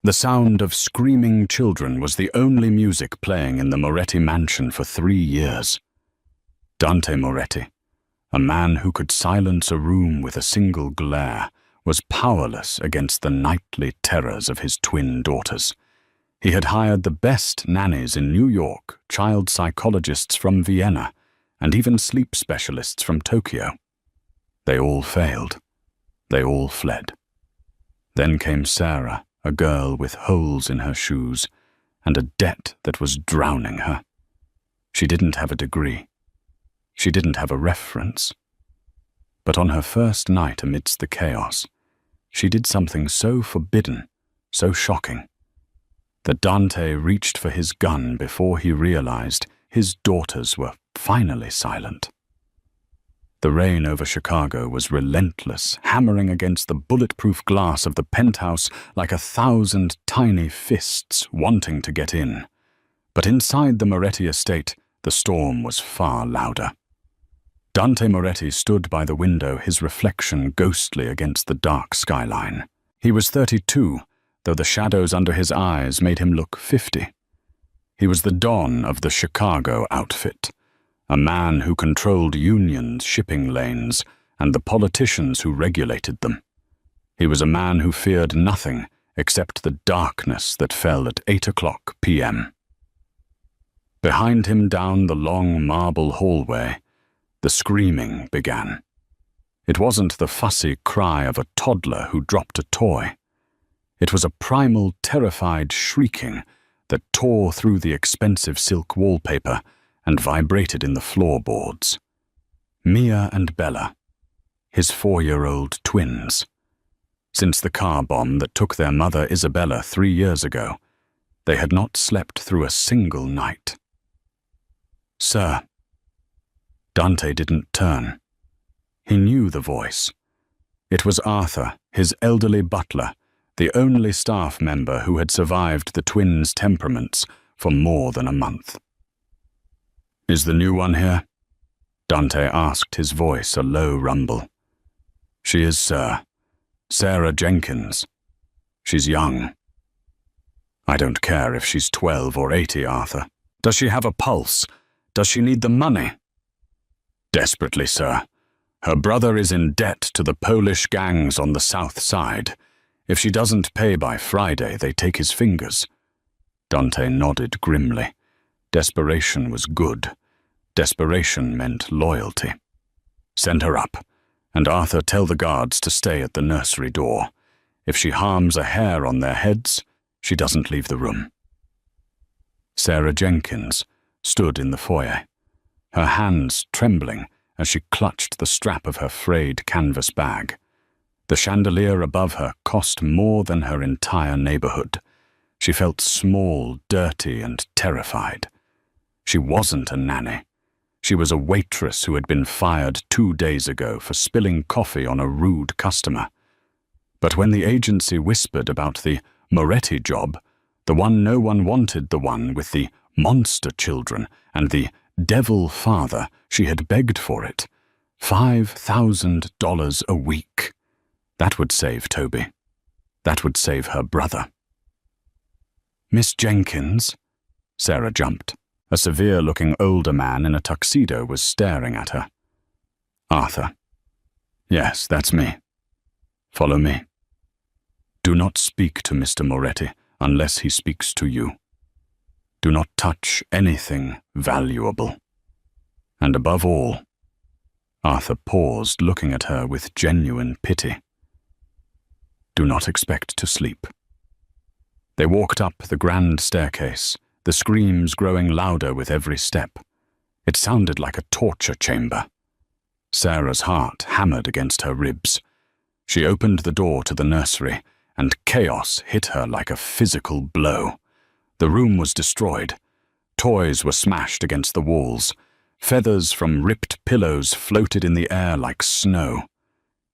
The sound of screaming children was the only music playing in the Moretti mansion for 3 years. Dante Moretti, a man who could silence a room with a single glare, was powerless against the nightly terrors of his twin daughters. He had hired the best nannies in New York, child psychologists from Vienna, and even sleep specialists from Tokyo. They all failed. They all fled. Then came Sarah, a girl with holes in her shoes, and a debt that was drowning her. She didn't have a degree. She didn't have a reference. But on her first night amidst the chaos, she did something so forbidden, so shocking, that Dante reached for his gun before he realized his daughters were finally silent. The rain over Chicago was relentless, hammering against the bulletproof glass of the penthouse like 1,000 tiny fists wanting to get in. But inside the Moretti estate, the storm was far louder. Dante Moretti stood by the window, his reflection ghostly against the dark skyline. He was 32, though the shadows under his eyes made him look 50. He was the Don of the Chicago outfit, a man who controlled unions, shipping lanes, and the politicians who regulated them. He was a man who feared nothing except the darkness that fell at 8:00 p.m. Behind him down the long marble hallway, the screaming began. It wasn't the fussy cry of a toddler who dropped a toy. It was a primal, terrified shrieking that tore through the expensive silk wallpaper and vibrated in the floorboards. Mia and Bella, his 4-year-old twins. Since the car bomb that took their mother Isabella 3 years ago, they had not slept through a single night. "Sir." Dante didn't turn. He knew the voice. It was Arthur, his elderly butler, the only staff member who had survived the twins' temperaments for more than a month. "Is the new one here?" Dante asked, his voice a low rumble. "She is, sir. Sarah Jenkins. She's young." "I don't care if she's 12 or 80, Arthur. Does she have a pulse? Does she need the money?" "Desperately, sir. Her brother is in debt to the Polish gangs on the south side. If she doesn't pay by Friday, they take his fingers." Dante nodded grimly. Desperation was good. Desperation meant loyalty. "Send her up, and Arthur, tell the guards to stay at the nursery door. If she harms a hair on their heads, she doesn't leave the room." Sarah Jenkins stood in the foyer, her hands trembling as she clutched the strap of her frayed canvas bag. The chandelier above her cost more than her entire neighborhood. She felt small, dirty, and terrified. She wasn't a nanny. She was a waitress who had been fired 2 days ago for spilling coffee on a rude customer. But when the agency whispered about the Moretti job, the one no one wanted, the one with the monster children and the devil father, she had begged for it. $5,000 a week. That would save Toby. That would save her brother. "Miss Jenkins?" Sarah jumped. A severe-looking older man in a tuxedo was staring at her. "Arthur." "Yes, that's me. Follow me. Do not speak to Mr. Moretti unless he speaks to you. Do not touch anything valuable. And above all," Arthur paused, looking at her with genuine pity, "do not expect to sleep." They walked up the grand staircase, the screams growing louder with every step. It sounded like a torture chamber. Sarah's heart hammered against her ribs. She opened the door to the nursery, and chaos hit her like a physical blow. The room was destroyed. Toys were smashed against the walls. Feathers from ripped pillows floated in the air like snow.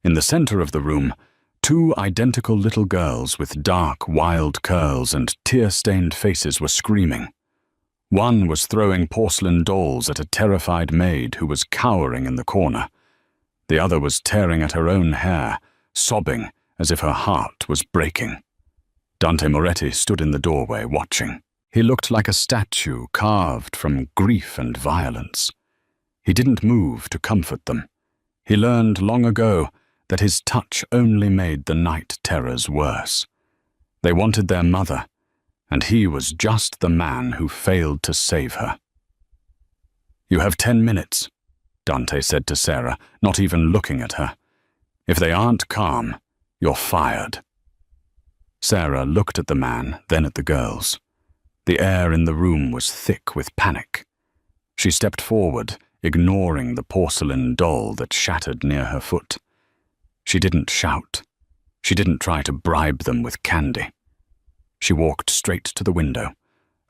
In the center of the room, 2 identical little girls with dark, wild curls and tear-stained faces were screaming. One was throwing porcelain dolls at a terrified maid who was cowering in the corner. The other was tearing at her own hair, sobbing as if her heart was breaking. Dante Moretti stood in the doorway watching. He looked like a statue carved from grief and violence. He didn't move to comfort them. He learned long ago that his touch only made the night terrors worse. They wanted their mother, and he was just the man who failed to save her. "You have 10 minutes, Dante said to Sarah, not even looking at her. "If they aren't calm, you're fired." Sarah looked at the man, then at the girls. The air in the room was thick with panic. She stepped forward, ignoring the porcelain doll that shattered near her foot. She didn't shout. She didn't try to bribe them with candy. She walked straight to the window,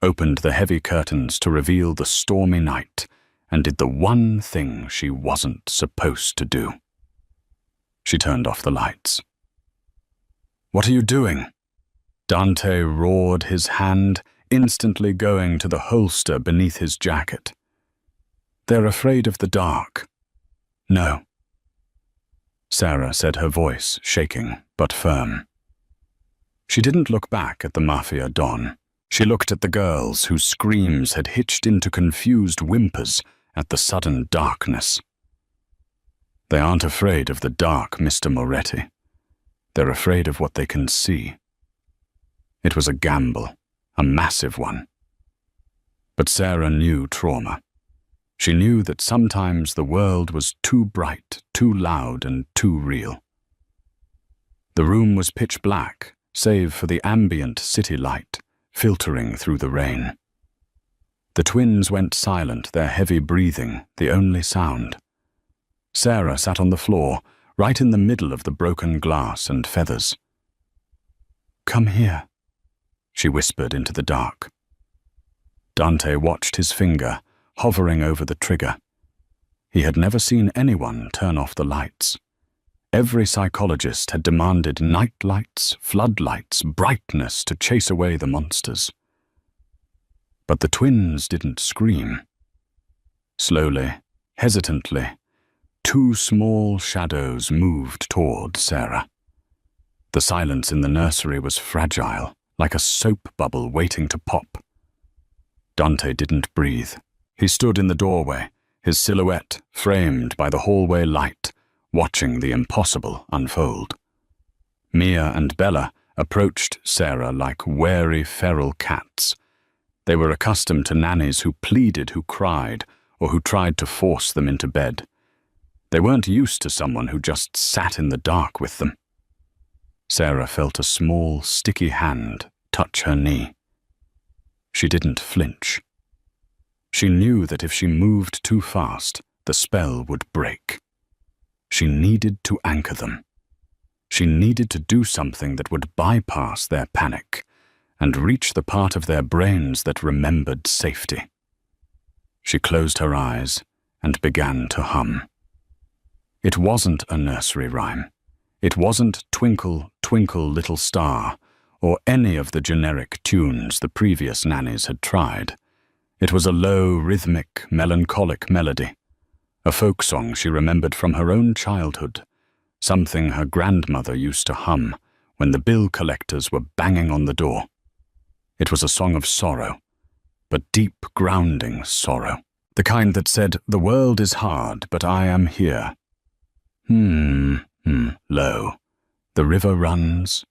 opened the heavy curtains to reveal the stormy night, and did the one thing she wasn't supposed to do. She turned off the lights. "What are you doing?" Dante roared, his hand instantly going to the holster beneath his jacket. "They're afraid of the dark." "No." Sarah said, her voice shaking but firm. She didn't look back at the Mafia Don. She looked at the girls whose screams had hitched into confused whimpers at the sudden darkness. "They aren't afraid of the dark, Mr. Moretti. They're afraid of what they can see." It was a gamble, a massive one. But Sarah knew trauma. She knew that sometimes the world was too bright, too loud, and too real. The room was pitch black, save for the ambient city light filtering through the rain. The twins went silent, their heavy breathing the only sound. Sarah sat on the floor, right in the middle of the broken glass and feathers. "Come here," she whispered into the dark. Dante watched his finger hovering over the trigger. He had never seen anyone turn off the lights. Every psychologist had demanded night lights, floodlights, brightness to chase away the monsters. But the twins didn't scream. Slowly, hesitantly, 2 small shadows moved toward Sarah. The silence in the nursery was fragile, like a soap bubble waiting to pop. Dante didn't breathe. He stood in the doorway, his silhouette framed by the hallway light, watching the impossible unfold. Mia and Bella approached Sarah like wary feral cats. They were accustomed to nannies who pleaded, who cried, or who tried to force them into bed. They weren't used to someone who just sat in the dark with them. Sarah felt a small, sticky hand touch her knee. She didn't flinch. She knew that if she moved too fast, the spell would break. She needed to anchor them. She needed to do something that would bypass their panic and reach the part of their brains that remembered safety. She closed her eyes and began to hum. It wasn't a nursery rhyme. It wasn't Twinkle, Twinkle, Little Star, or any of the generic tunes the previous nannies had tried. It was a low, rhythmic, melancholic melody, a folk song she remembered from her own childhood, something her grandmother used to hum when the bill collectors were banging on the door. It was a song of sorrow, but deep, grounding sorrow, the kind that said, "The world is hard, but I am here." Low. The river runs.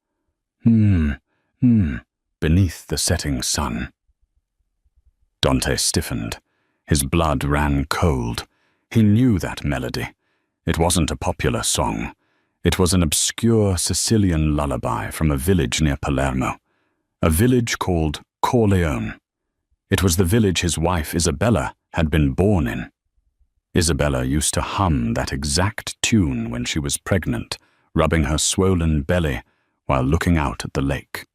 Beneath the setting sun. Dante stiffened. His blood ran cold. He knew that melody. It wasn't a popular song. It was an obscure Sicilian lullaby from a village near Palermo, a village called Corleone. It was the village his wife Isabella had been born in. Isabella used to hum that exact tune when she was pregnant, rubbing her swollen belly while looking out at the lake.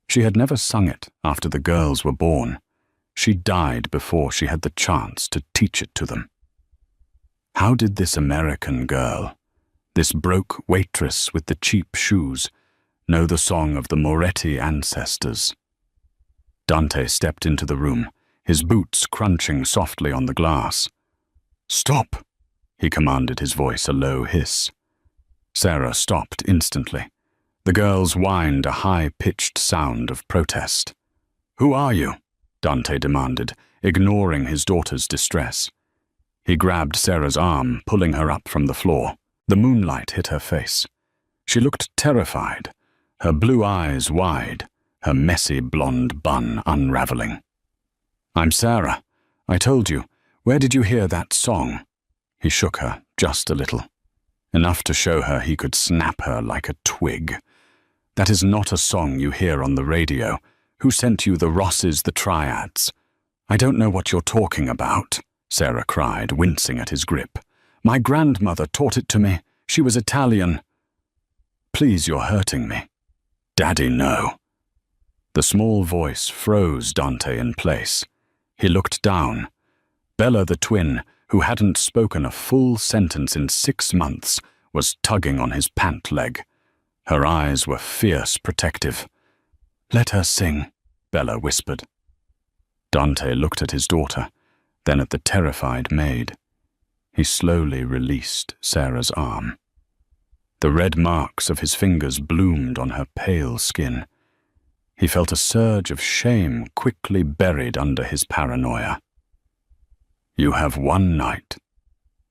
She had never sung it after the girls were born. She died before she had the chance to teach it to them. How did this American girl, this broke waitress with the cheap shoes, know the song of the Moretti ancestors? Dante stepped into the room, his boots crunching softly on the glass. "Stop!" he commanded, his voice a low hiss. Sarah stopped instantly. The girls whined a high-pitched sound of protest. "Who are you?" Dante demanded, ignoring his daughter's distress. He grabbed Sarah's arm, pulling her up from the floor. The moonlight hit her face. She looked terrified, her blue eyes wide, her messy blonde bun unraveling. "I'm Sarah. I told you. Where did you hear that song?" He shook her, just a little. Enough to show her he could snap her like a twig. "That is not a song you hear on the radio. Who sent you the Rosses, the Triads?" "I don't know what you're talking about," Sarah cried, wincing at his grip. "My grandmother taught it to me. She was Italian." "Please, you're hurting me." "Daddy, no." The small voice froze Dante in place. He looked down. Bella the twin, who hadn't spoken a full sentence in 6 months, was tugging on his pant leg. Her eyes were fierce, protective. "Let her sing," Bella whispered. Dante looked at his daughter, then at the terrified Maid. He slowly released Sarah's arm. The red marks of his fingers bloomed on her pale skin. He felt a surge of shame quickly buried under his paranoia. "You have one night,"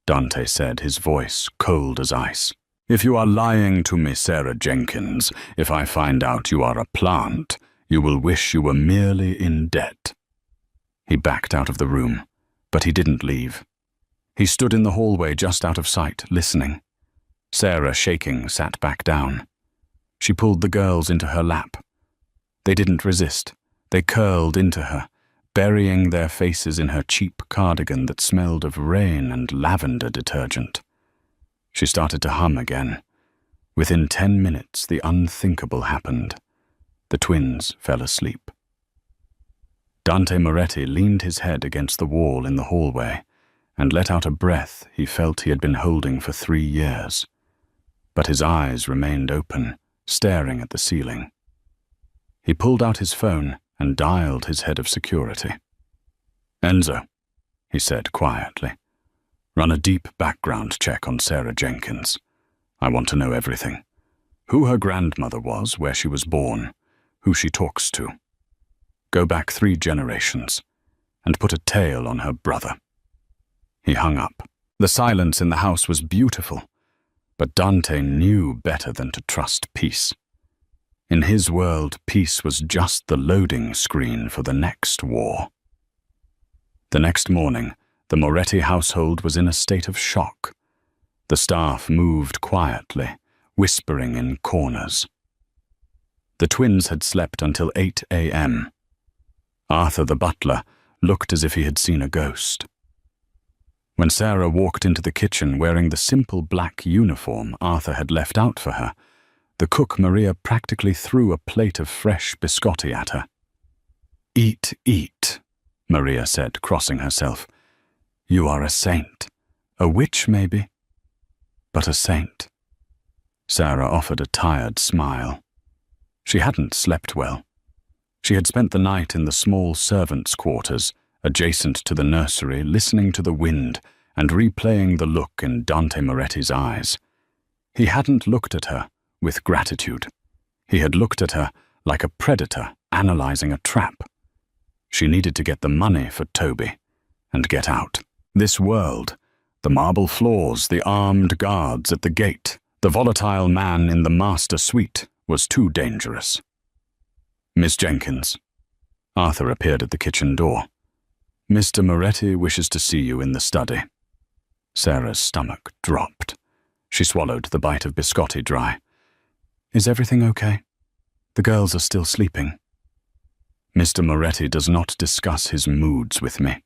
Dante said, his voice cold as ice. "If you are lying to me, Sarah Jenkins, if I find out you are a plant, you will wish you were merely in debt." He backed out of the room, but he didn't leave. He stood in the hallway just out of sight, listening. Sarah, shaking, sat back down. She pulled the girls into her lap. They didn't resist. They curled into her, burying their faces in her cheap cardigan that smelled of rain and lavender detergent. She started to hum again. Within 10 minutes, the unthinkable happened. The twins fell asleep. Dante Moretti leaned his head against the wall in the hallway and let out a breath he felt he had been holding for 3 years. But his eyes remained open, staring at the ceiling. He pulled out his phone and dialed his head of security. "Enzo," he said quietly, "run a deep background check on Sarah Jenkins. I want to know everything. Who her grandmother was, where she was born, who she talks to. Go back 3 generations, and put a tail on her brother." He hung up. The silence in the house was beautiful, but Dante knew better than to trust peace. In his world, peace was just the loading screen for the next war. The next morning, the Moretti household was in a state of shock. The staff moved quietly, whispering in corners. The twins had slept until 8 a.m. Arthur the butler looked as if he had seen a ghost. When Sarah walked into the kitchen wearing the simple black uniform Arthur had left out for her, the cook Maria practically threw a plate of fresh biscotti at her. "Eat, eat," Maria said, crossing herself. "You are a saint. A witch, maybe, but a saint." Sarah offered a tired smile. She hadn't slept well. She had spent the night in the small servants' quarters, adjacent to the nursery, listening to the wind and replaying the look in Dante Moretti's eyes. He hadn't looked at her with gratitude. He had looked at her like a predator analyzing a trap. She needed to get the money for Toby and get out. This world, the marble floors, the armed guards at the gate, the volatile man in the master suite, was too dangerous. "Miss Jenkins." Arthur appeared at the kitchen door. "Mr. Moretti wishes to see you in the study." Sarah's stomach dropped. She swallowed the bite of biscotti dry. "Is everything okay? The girls are still sleeping." "Mr. Moretti does not discuss his moods with me.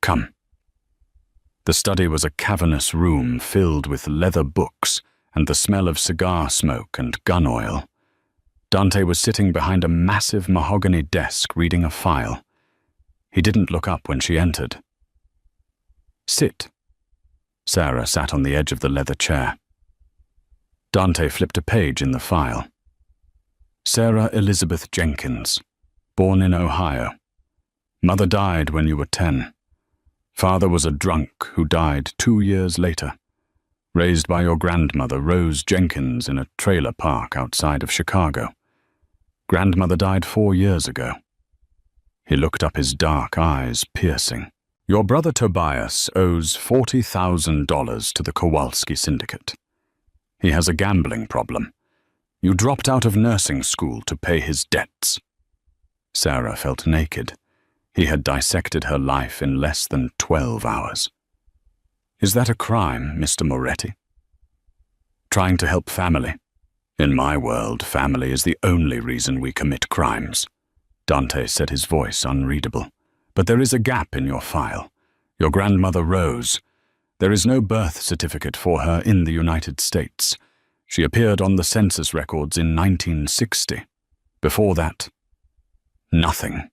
Come." The study was a cavernous room filled with leather books and the smell of cigar smoke and gun oil. Dante was sitting behind a massive mahogany desk reading a file. He didn't look up when she entered. "Sit." Sarah sat on the edge of the leather chair. Dante flipped a page in the file. "Sarah Elizabeth Jenkins, born in Ohio. Mother died when you were 10. Father was a drunk who died 2 years later. raised by your grandmother, Rose Jenkins, in a trailer park outside of Chicago. Grandmother died 4 years ago." He looked up, his dark eyes piercing. "Your brother Tobias owes $40,000 to the Kowalski Syndicate. He has a gambling problem. You dropped out of nursing school to pay his debts." Sarah felt naked. He had dissected her life in less than 12 hours. "Is that a crime, Mr. Moretti?" "Trying to help family. In my world, family is the only reason we commit crimes." Dante said, his voice unreadable. "But there is a gap in your file. Your grandmother Rose. There is no birth certificate for her in the United States. She appeared on the census records in 1960. Before that, nothing."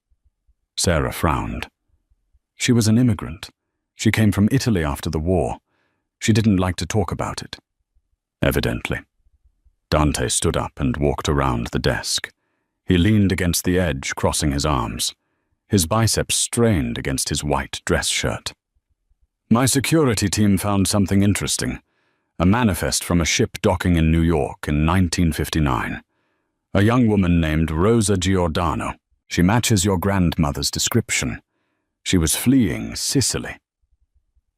Sarah frowned. "She was an immigrant. She came from Italy after the war. She didn't like to talk about it." "Evidently." Dante stood up and walked around the desk. He leaned against the edge, crossing his arms. His biceps strained against his white dress shirt. "My security team found something interesting. A manifest from a ship docking in New York in 1959. A young woman named Rosa Giordano. She matches your grandmother's description. She was fleeing Sicily."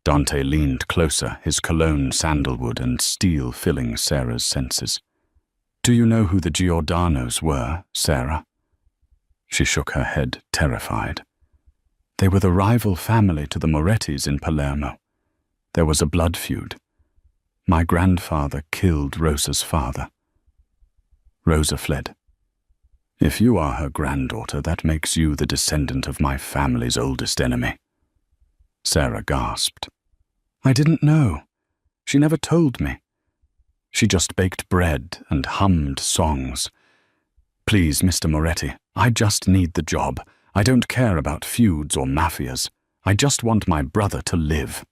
Dante leaned closer, his cologne sandalwood and steel filling Sarah's senses. "Do you know who the Giordanos were, Sarah?" She shook her head, terrified. "They were the rival family to the Morettis in Palermo. There was a blood feud. My grandfather killed Rosa's father. Rosa fled. If you are her granddaughter, that makes you the descendant of my family's oldest enemy." Sarah gasped. "I didn't know. She never told me. She just baked bread and hummed songs. Please, Mr. Moretti, I just need the job. I don't care about feuds or mafias. I just want my brother to live."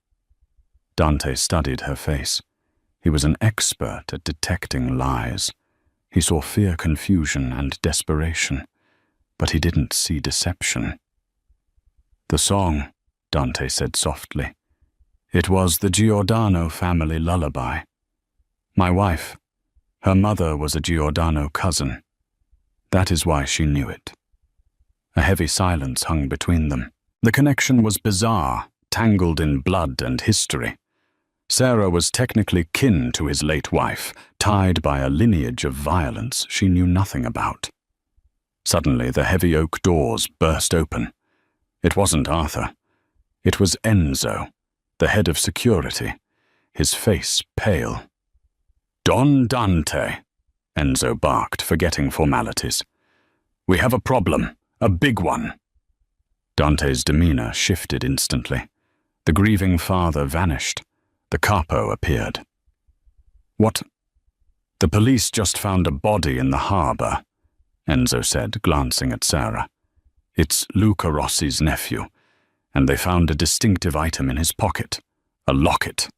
Dante studied her face. He was an expert at detecting lies. He saw fear, confusion, and desperation, but he didn't see deception. "The song," Dante said softly. "It was the Giordano family lullaby. My wife, her mother was a Giordano cousin. That is why she knew it." A heavy silence hung between them. The connection was bizarre, tangled in blood and history. Sarah was technically kin to his late wife, tied by a lineage of violence she knew nothing about. Suddenly, the heavy oak doors burst open. It wasn't Arthur. It was Enzo, the head of security, his face pale. "Don Dante," Enzo barked, forgetting formalities. "We have a problem, a big one." Dante's demeanor shifted instantly. The grieving father vanished. The capo appeared. "What?" "The police just found a body in the harbor," Enzo said, glancing at Sarah. "It's Luca Rossi's nephew, and they found a distinctive item in his pocket, a locket."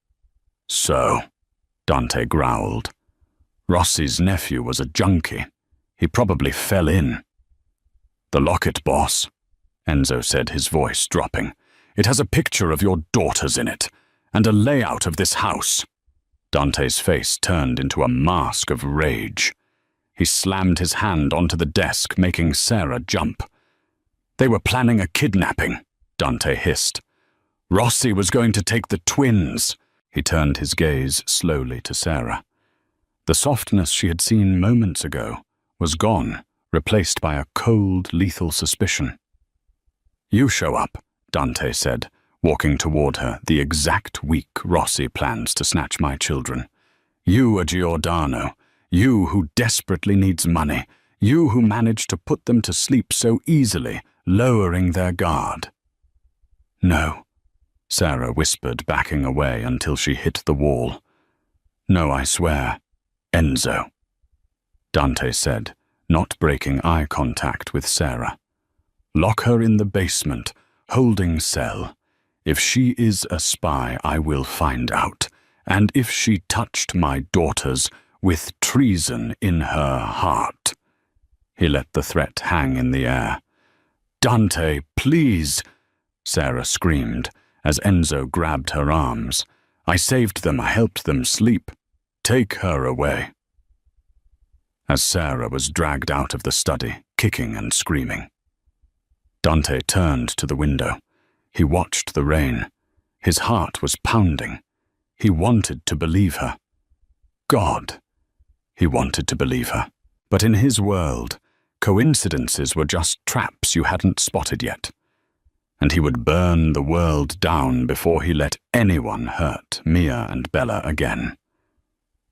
"So," Dante growled. "Rossi's nephew was a junkie. He probably fell in." "The locket, boss," Enzo said, his voice dropping. "It has a picture of your daughters in it, and a layout of this house." Dante's face turned into a mask of rage. He slammed his hand onto the desk, making Sarah jump. "They were planning a kidnapping," Dante hissed. "Rossi was going to take the twins." He turned his gaze slowly to Sarah. The softness she had seen moments ago was gone, replaced by a cold, lethal suspicion. "You show up," Dante said, walking toward her, "the exact week Rossi plans to snatch my children. You, a Giordano. You who desperately needs money. You who managed to put them to sleep so easily, lowering their guard." "No," Sarah whispered, backing away until she hit the wall. "No, I swear. Enzo," Dante said, not breaking eye contact with Sarah. "Lock her in the basement, holding cell. If she is a spy, I will find out. And if she touched my daughters with treason in her heart." He let the threat hang in the air. "Dante, please," Sarah screamed as Enzo grabbed her arms. I saved them, I helped them sleep. Take her away." As Sarah was dragged out of the study, kicking and screaming, Dante turned to the window. He watched the rain. His heart was pounding. He wanted to believe her. God! He wanted to believe her. But in his world, coincidences were just traps you hadn't spotted yet. And he would burn the world down before he let anyone hurt Mia and Bella again.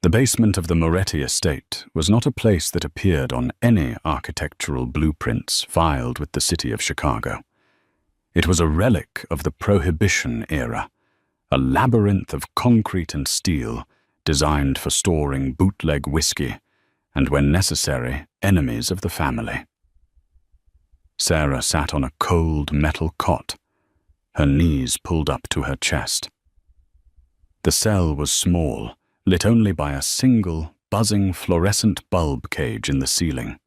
The basement of the Moretti estate was not a place that appeared on any architectural blueprints filed with the city of Chicago. It was a relic of the Prohibition era, a labyrinth of concrete and steel designed for storing bootleg whiskey and, when necessary, enemies of the family. Sarah sat on a cold metal cot, her knees pulled up to her chest. The cell was small, lit only by a single, buzzing fluorescent bulb cage in the ceiling.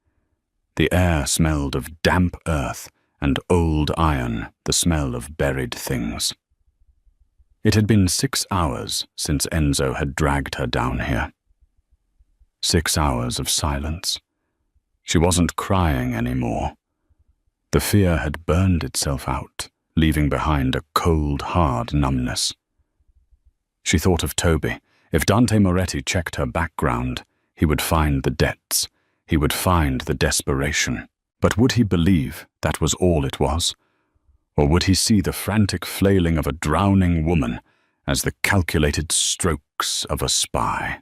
The air smelled of damp earth and old iron, the smell of buried things. It had been 6 hours since Enzo had dragged her down here. 6 hours of silence. She wasn't crying anymore. The fear had burned itself out, leaving behind a cold, hard numbness. She thought of Toby. If Dante Moretti checked her background, he would find the debts. He would find the desperation. But would he believe that was all it was? Or would he see the frantic flailing of a drowning woman as the calculated strokes of a spy?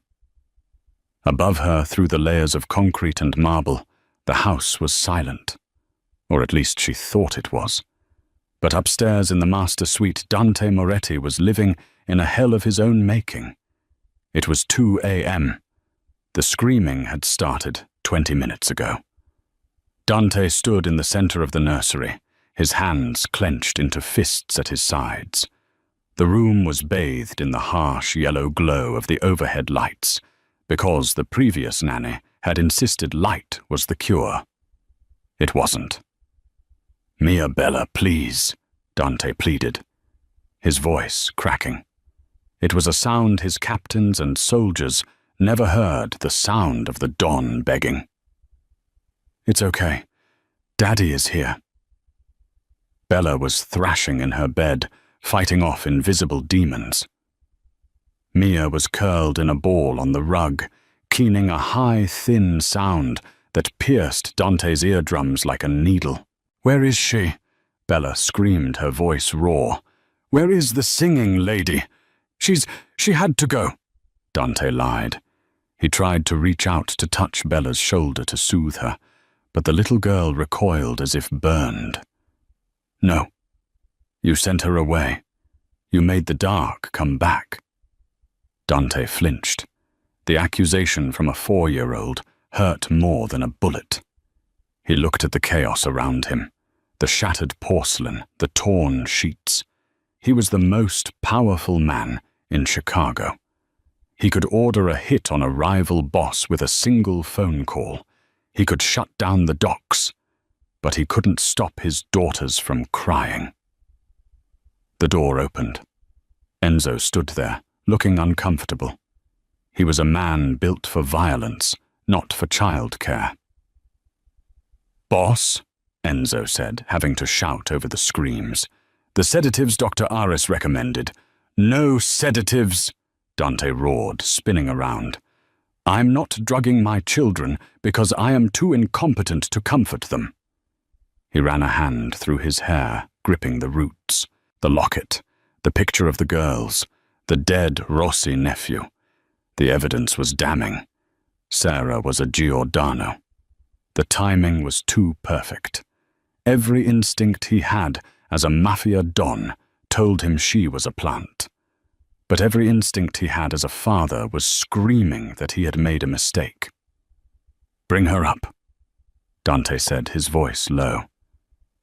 Above her, through the layers of concrete and marble, the house was silent. Or at least she thought it was. But upstairs in the master suite, Dante Moretti was living in a hell of his own making. It was 2 a.m. The screaming had started 20 minutes ago. Dante stood in the center of the nursery, his hands clenched into fists at his sides. The room was bathed in the harsh yellow glow of the overhead lights, because the previous nanny had insisted light was the cure. It wasn't. "Mia, Bella, please," Dante pleaded, his voice cracking. It was a sound his captains and soldiers never heard, the sound of the dawn begging. "It's okay. Daddy is here." Bella was thrashing in her bed, fighting off invisible demons. Mia was curled in a ball on the rug, keening a high, thin sound that pierced Dante's eardrums like a needle. "Where is she?" Bella screamed, her voice raw. "Where is the singing lady? She had to go." Dante lied. He tried to reach out to touch Bella's shoulder to soothe her, but the little girl recoiled as if burned. "No. You sent her away. You made the dark come back." Dante flinched. The accusation from a 4-year-old hurt more than a bullet. He looked at the chaos around him, the shattered porcelain, the torn sheets. He was the most powerful man in Chicago. He could order a hit on a rival boss with a single phone call. He could shut down the docks, but he couldn't stop his daughters from crying. The door opened. Enzo stood there, looking uncomfortable. He was a man built for violence, not for childcare. "Boss," Enzo said, having to shout over the screams. "The sedatives Dr. Aris recommended." "No sedatives," Dante roared, spinning around. "I'm not drugging my children because I am too incompetent to comfort them." He ran a hand through his hair, gripping the roots, the locket, the picture of the girls, the dead Rossi nephew. The evidence was damning. Sarah was a Giordano. The timing was too perfect. Every instinct he had as a mafia don told him she was a plant. But every instinct he had as a father was screaming that he had made a mistake. "Bring her up," Dante said, his voice low.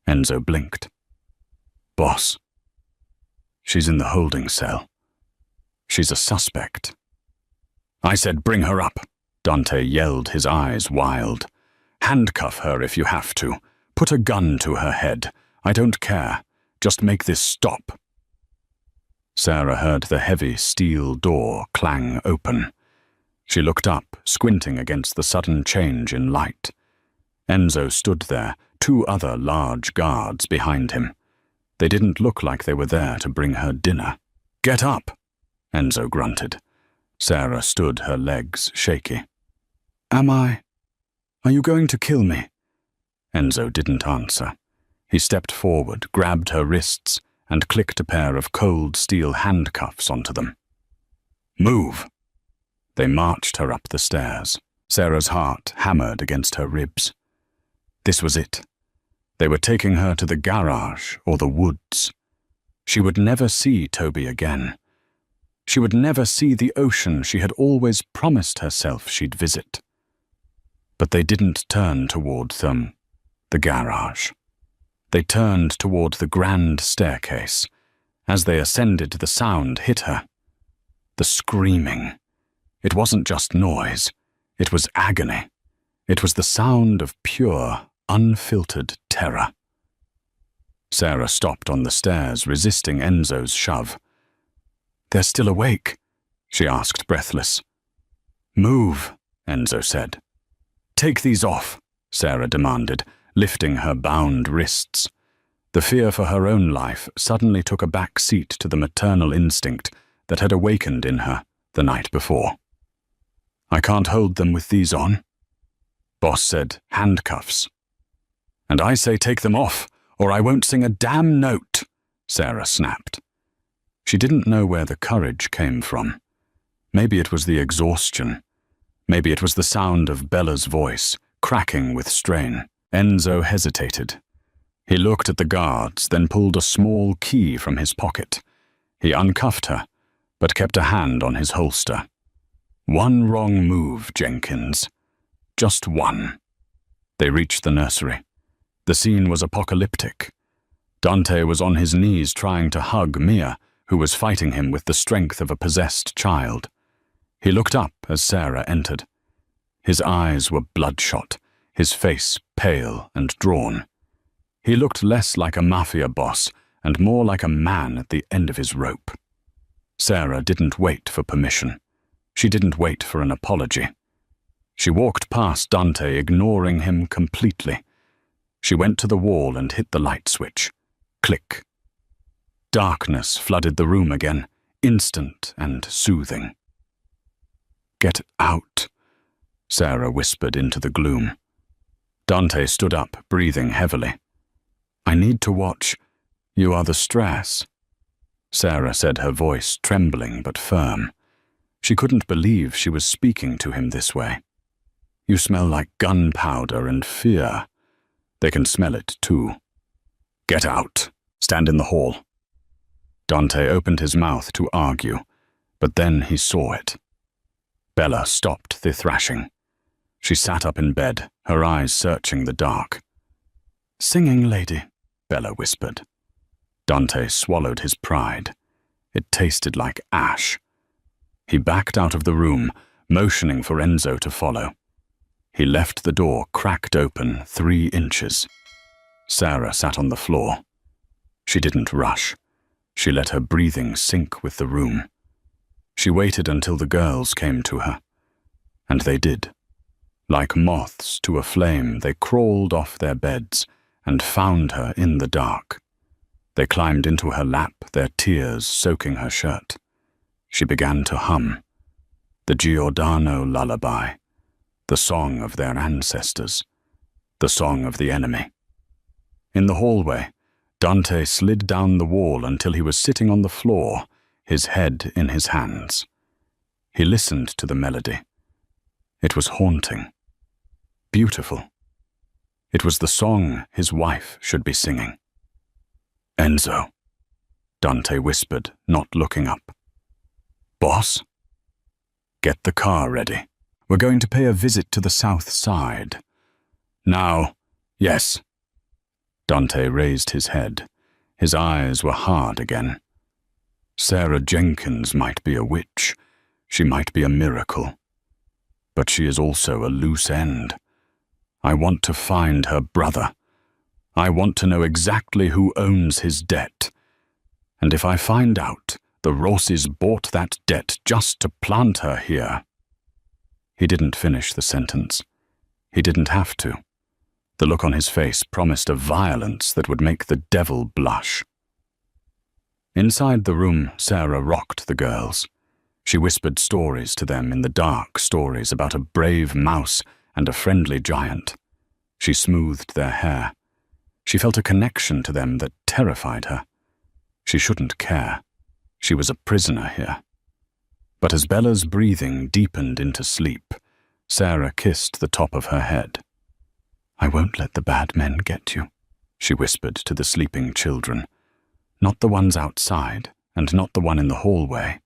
Enzo blinked. "Boss, she's in the holding cell. She's a suspect." "I said bring her up," Dante yelled, his eyes wild. "Handcuff her if you have to. Put a gun to her head. I don't care. Just make this stop." Sarah heard the heavy steel door clang open. She looked up, squinting against the sudden change in light. Enzo stood there, 2 other large guards behind him. They didn't look like they were there to bring her dinner. "Get up," Enzo grunted. Sarah stood, her legs shaky. Are you going to kill me?" Enzo didn't answer. He stepped forward, grabbed her wrists, and clicked a pair of cold steel handcuffs onto them. "Move!" They marched her up the stairs. Sarah's heart hammered against her ribs. This was it. They were taking her to the garage or the woods. She would never see Toby again. She would never see the ocean she had always promised herself she'd visit. But they didn't turn toward the garage. They turned toward the grand staircase. As they ascended, the sound hit her. The screaming. It wasn't just noise. It was agony. It was the sound of pure, unfiltered terror. Sarah stopped on the stairs, resisting Enzo's shove. "They're still awake?" she asked, breathless. "Move," Enzo said. "Take these off," Sarah demanded, lifting her bound wrists. The fear for her own life suddenly took a back seat to the maternal instinct that had awakened in her the night before. "I can't hold them with these on." Boss said, "Handcuffs." "And I say take them off, or I won't sing a damn note," Sarah snapped. She didn't know where the courage came from. Maybe it was the exhaustion. Maybe it was the sound of Bella's voice, cracking with strain. Enzo hesitated. He looked at the guards, then pulled a small key from his pocket. He uncuffed her, but kept a hand on his holster. One wrong move, Jenkins. Just one. They reached the nursery. The scene was apocalyptic. Dante was on his knees trying to hug Mia, who was fighting him with the strength of a possessed child. He looked up as Sarah entered. His eyes were bloodshot, his face pale and drawn. He looked less like a mafia boss and more like a man at the end of his rope. Sarah didn't wait for permission. She didn't wait for an apology. She walked past Dante, ignoring him completely. She went to the wall and hit the light switch. Click. Darkness flooded the room again, instant and soothing. "Get out," Sarah whispered into the gloom. Dante stood up, breathing heavily. "I need to watch. You are the stress," Sarah said, her voice trembling but firm. She couldn't believe she was speaking to him this way. "You smell like gunpowder and fear. They can smell it too. Get out. Stand in the hall." Dante opened his mouth to argue, but then he saw it. Bella stopped the thrashing. She sat up in bed, her eyes searching the dark. "Singing lady," Bella whispered. Dante swallowed his pride. It tasted like ash. He backed out of the room, motioning for Enzo to follow. He left the door cracked open 3 inches. Sarah sat on the floor. She didn't rush. She let her breathing sink with the room. She waited until the girls came to her. And they did. Like moths to a flame, they crawled off their beds and found her in the dark. They climbed into her lap, their tears soaking her shirt. She began to hum. The Giordano lullaby. The song of their ancestors. The song of the enemy. In the hallway, Dante slid down the wall until he was sitting on the floor, his head in his hands. He listened to the melody. It was haunting. Beautiful. It was the song his wife should be singing. "Enzo," Dante whispered, not looking up. "Boss?" "Get the car ready. We're going to pay a visit to the south side." "Now, yes." Dante raised his head. His eyes were hard again. Sarah Jenkins might be a witch. She might be a miracle. But she is also a loose end. I want to find her brother. I want to know exactly who owns his debt. And if I find out, The Rosses bought that debt just to plant her here." He didn't finish the sentence. He didn't have to. The look on his face promised a violence that would make the devil blush. Inside the room, Sarah rocked the girls. She whispered stories to them in the dark, stories about a brave mouse and a friendly giant. She smoothed their hair. She felt a connection to them that terrified her. She shouldn't care. She was a prisoner here. But as Bella's breathing deepened into sleep, Sarah kissed the top of her head. "I won't let the bad men get you," she whispered to the sleeping children. "Not the ones outside, and not the one in the hallway."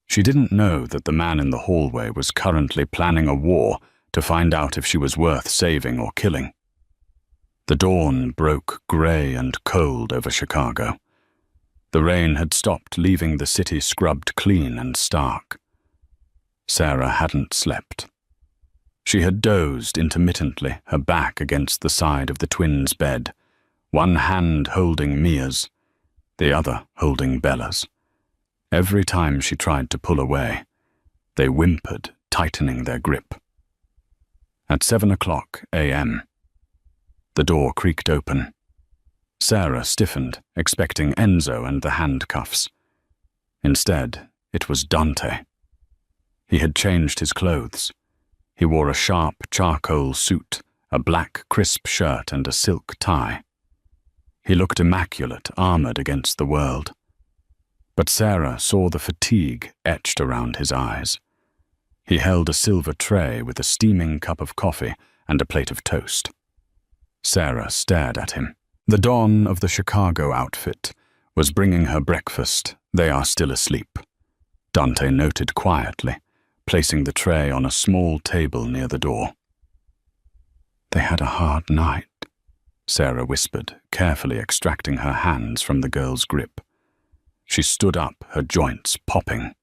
She didn't know that the man in the hallway was currently planning a war to find out if she was worth saving or killing. The dawn broke grey and cold over Chicago. The rain had stopped, leaving the city scrubbed clean and stark. Sarah hadn't slept. She had dozed intermittently, her back against the side of the twins' bed, one hand holding Mia's, the other holding Bella's. Every time she tried to pull away, they whimpered, tightening their grip. At 7:00 a.m., the door creaked open. Sarah stiffened, expecting Enzo and the handcuffs. Instead, it was Dante. He had changed his clothes. He wore a sharp charcoal suit, a black crisp shirt and a silk tie. He looked immaculate, armored against the world. But Sarah saw the fatigue etched around his eyes. He held a silver tray with a steaming cup of coffee and a plate of toast. Sarah stared at him. The Don of the Chicago outfit was bringing her breakfast. "They are still asleep," Dante noted quietly, placing the tray on a small table near the door. "They had a hard night," Sarah whispered, carefully extracting her hands from the girl's grip. She stood up, her joints popping.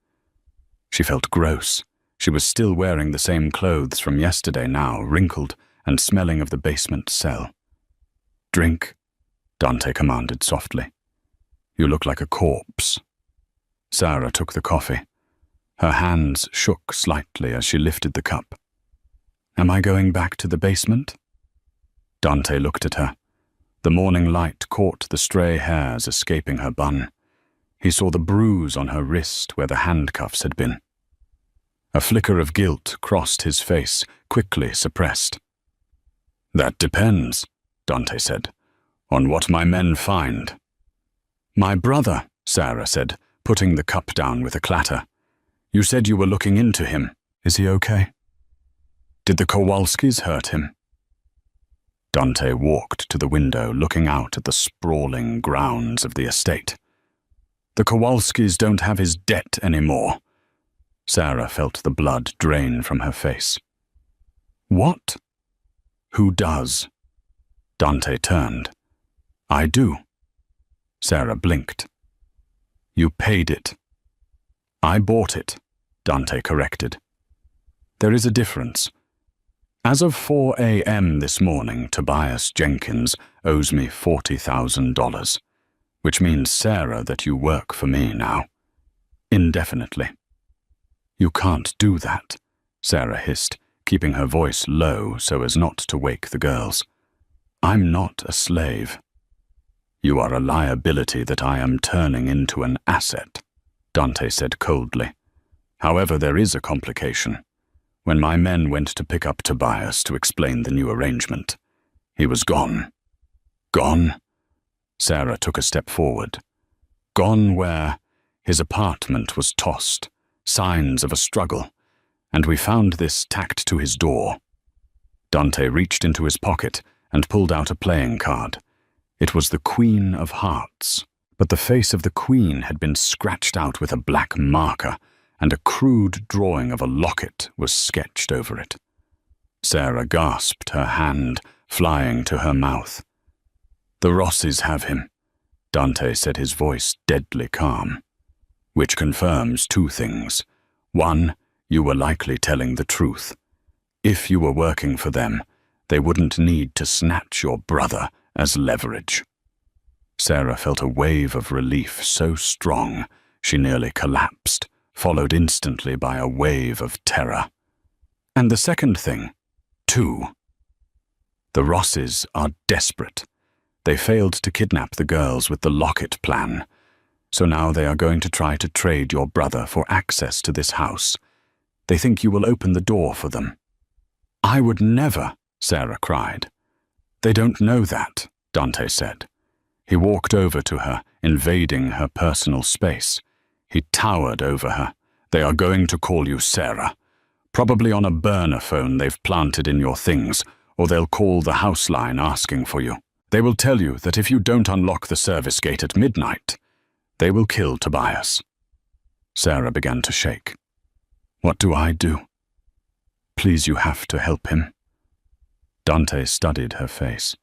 She felt gross. She was still wearing the same clothes from yesterday now, wrinkled and smelling of the basement cell. "Drink," Dante commanded softly. "You look like a corpse." Sarah took the coffee. Her hands shook slightly as she lifted the cup. "Am I going back to the basement?" Dante looked at her. The morning light caught the stray hairs escaping her bun. He saw the bruise on her wrist where the handcuffs had been. A flicker of guilt crossed his face, quickly suppressed. "That depends," Dante said, "on what my men find." "My brother," Sarah said, putting the cup down with a clatter. "You said you were looking into him. Is he okay? Did the Kowalskis hurt him?" Dante walked to the window, looking out at the sprawling grounds of the estate. "The Kowalskis don't have his debt anymore." Sarah felt the blood drain from her face. "What?" "Who does?" Dante turned. "I do." Sarah blinked. "You paid it." "I bought it," Dante corrected. "There is a difference. As of 4 a.m. this morning, Tobias Jenkins owes me $40,000, which means, Sarah, that you work for me now. Indefinitely." "You can't do that," Sarah hissed, keeping her voice low so as not to wake the girls. "I'm not a slave." "You are a liability that I am turning into an asset," Dante said coldly. "However, there is a complication. When my men went to pick up Tobias to explain the new arrangement, he was gone." "Gone?" Sarah took a step forward. "Gone where? His apartment was tossed, signs of a struggle, and we found this tacked to his door." Dante reached into his pocket and pulled out a playing card. It was the Queen of Hearts, but the face of the Queen had been scratched out with a black marker, and a crude drawing of a locket was sketched over it. Sarah gasped, her hand flying to her mouth. "The Rosses have him," Dante said, his voice deadly calm. "Which confirms two things. One, you were likely telling the truth. If you were working for them, they wouldn't need to snatch your brother as leverage. Sarah felt a wave of relief so strong she nearly collapsed, followed instantly by a wave of terror. And the second thing, too. The Rosses are desperate. They failed to kidnap the girls with the locket plan, so now they are going to try to trade your brother for access to this house. They think you will open the door for them. I would never, Sarah cried. They don't know that, Dante said. He walked over to her, invading her personal space. He towered over her. They are going to call you Sarah. Probably on a burner phone they've planted in your things, or they'll call the house line asking for you. They will tell you that if you don't unlock the service gate at midnight, they will kill Tobias. Sarah began to shake. What do I do? Please, you have to help him. Dante studied her face.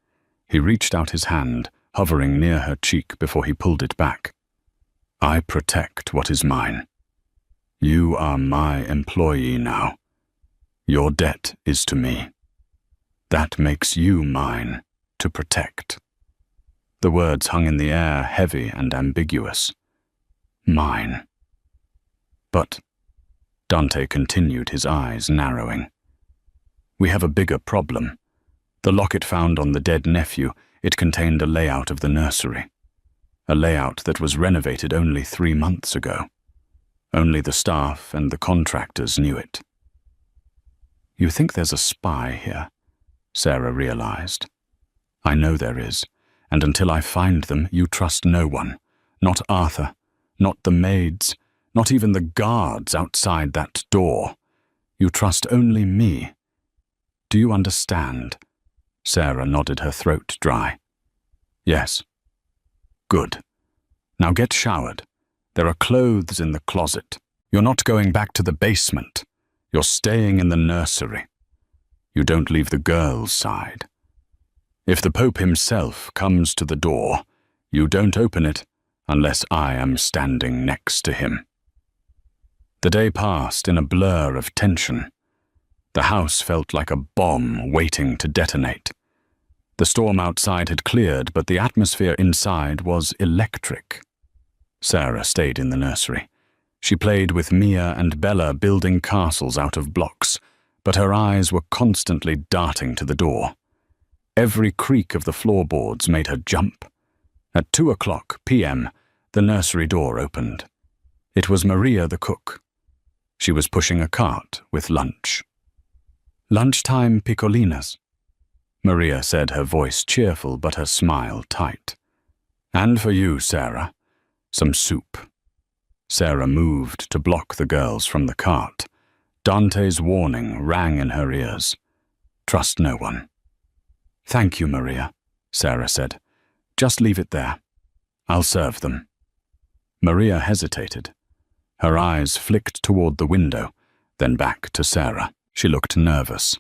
He reached out his hand, hovering near her cheek before he pulled it back. I protect what is mine. You are my employee now. Your debt is to me. That makes you mine to protect. The words hung in the air, heavy and ambiguous. Mine. But, Dante continued, his eyes narrowing. We have a bigger problem. The locket found on the dead nephew, it contained a layout of the nursery. A layout that was renovated only 3 months ago. Only the staff and the contractors knew it. You think there's a spy here? Sarah realized. I know there is, and until I find them, you trust no one. Not Arthur, not the maids, not even the guards outside that door. You trust only me. Do you understand? Sarah nodded, her throat dry. Yes. Good. Now get showered. There are clothes in the closet. You're not going back to the basement. You're staying in the nursery. You don't leave the girls' side. If the Pope himself comes to the door, you don't open it unless I am standing next to him. The day passed in a blur of tension. The house felt like a bomb waiting to detonate. The storm outside had cleared, but the atmosphere inside was electric. Sarah stayed in the nursery. She played with Mia and Bella, building castles out of blocks, but her eyes were constantly darting to the door. Every creak of the floorboards made her jump. At 2:00 p.m., the nursery door opened. It was Maria the cook. She was pushing a cart with lunch. Lunchtime picolinas, Maria said, her voice cheerful but her smile tight. And for you, Sarah, some soup. Sarah moved to block the girls from the cart. Dante's warning rang in her ears. Trust no one. Thank you, Maria, Sarah said. Just leave it there. I'll serve them. Maria hesitated. Her eyes flicked toward the window, then back to Sarah. She looked nervous.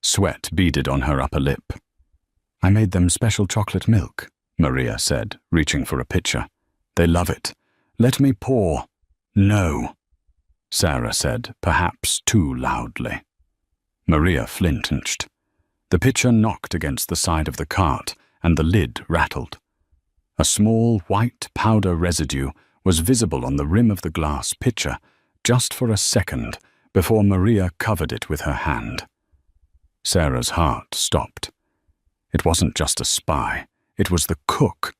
Sweat beaded on her upper lip. I made them special chocolate milk, Maria said, reaching for a pitcher. They love it. Let me pour. No, Sarah said, perhaps too loudly. Maria flinched. The pitcher knocked against the side of the cart, and the lid rattled. A small white powder residue was visible on the rim of the glass pitcher just for a second before Maria covered it with her hand. Sarah's heart stopped. It wasn't just a spy. It was the cook,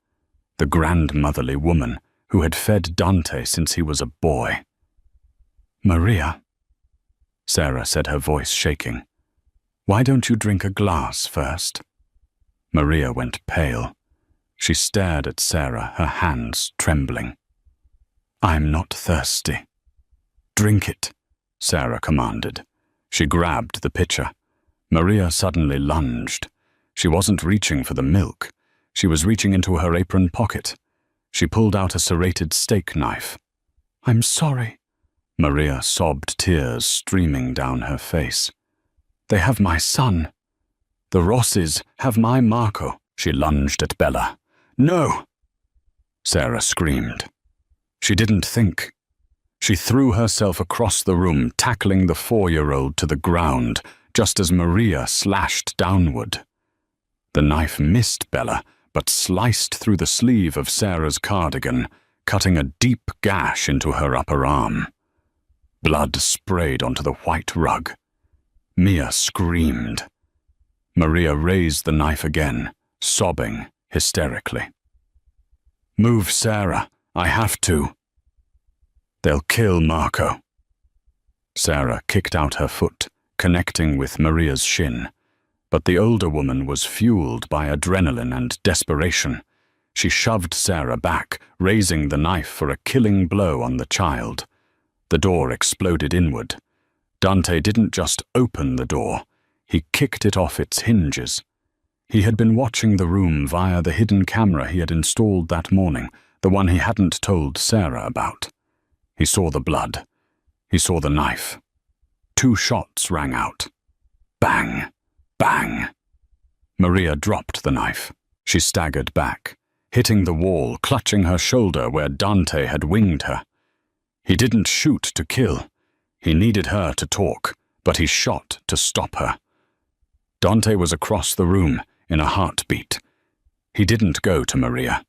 the grandmotherly woman who had fed Dante since he was a boy. Maria, Sarah said, her voice shaking. Why don't you drink a glass first? Maria went pale. She stared at Sarah, her hands trembling. I'm not thirsty. Drink it, Sarah commanded. She grabbed the pitcher. Maria suddenly lunged. She wasn't reaching for the milk. She was reaching into her apron pocket. She pulled out a serrated steak knife. I'm sorry. Maria sobbed, tears streaming down her face. They have my son. The Rosses have my Marco. She lunged at Bella. No! Sarah screamed. She didn't think. She threw herself across the room, tackling the 4-year-old to the ground, just as Maria slashed downward. The knife missed Bella, but sliced through the sleeve of Sarah's cardigan, cutting a deep gash into her upper arm. Blood sprayed onto the white rug. Mia screamed. Maria raised the knife again, sobbing hysterically. "Move, Sarah. I have to. They'll kill Marco." Sarah kicked out her foot, connecting with Maria's shin. But the older woman was fueled by adrenaline and desperation. She shoved Sarah back, raising the knife for a killing blow on the child. The door exploded inward. Dante didn't just open the door, he kicked it off its hinges. He had been watching the room via the hidden camera he had installed that morning, the one he hadn't told Sarah about. He saw the blood. He saw the knife. 2 shots rang out. Bang! Bang! Maria dropped the knife. She staggered back, hitting the wall, clutching her shoulder where Dante had winged her. He didn't shoot to kill. He needed her to talk, but he shot to stop her. Dante was across the room in a heartbeat. He didn't go to Maria.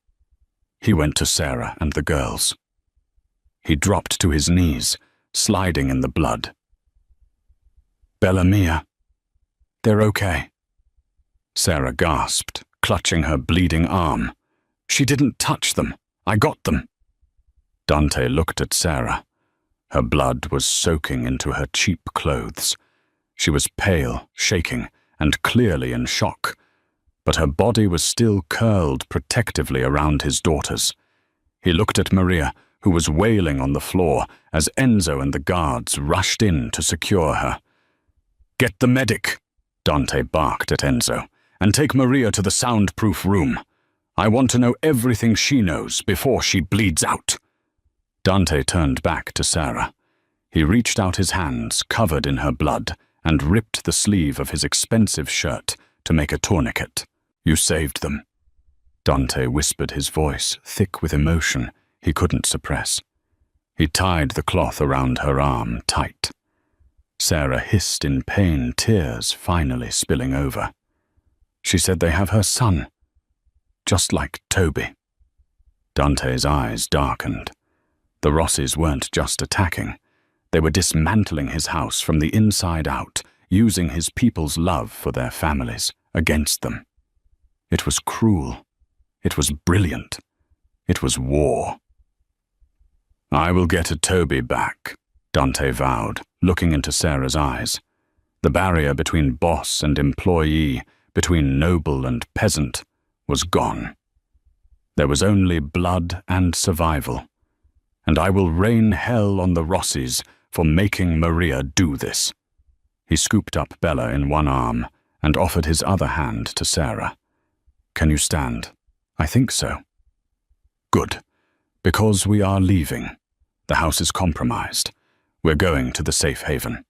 He went to Sarah and the girls. He dropped to his knees, sliding in the blood. "Bella, Mia, they're okay." Sarah gasped, clutching her bleeding arm. "She didn't touch them. I got them." Dante looked at Sarah. Her blood was soaking into her cheap clothes. She was pale, shaking, and clearly in shock, but her body was still curled protectively around his daughters. He looked at Maria, who was wailing on the floor as Enzo and the guards rushed in to secure her. "Get the medic," Dante barked at Enzo, "and take Maria to the soundproof room. I want to know everything she knows before she bleeds out." Dante turned back to Sarah. He reached out his hands, covered in her blood, and ripped the sleeve of his expensive shirt to make a tourniquet. "You saved them." Dante whispered, his voice thick with emotion he couldn't suppress. He tied the cloth around her arm tight. Sarah hissed in pain, tears finally spilling over. "She said they have her son, just like Toby." Dante's eyes darkened. The Rossis weren't just attacking. They were dismantling his house from the inside out, using his people's love for their families against them. It was cruel. It was brilliant. It was war. "I will get a Toby back," Dante vowed, looking into Sarah's eyes. The barrier between boss and employee, between noble and peasant, was gone. There was only blood and survival. "And I will rain hell on the Rossis for making Maria do this." He scooped up Bella in one arm and offered his other hand to Sarah. "Can you stand?" "I think so." "Good, because we are leaving. The house is compromised. We're going to the safe haven."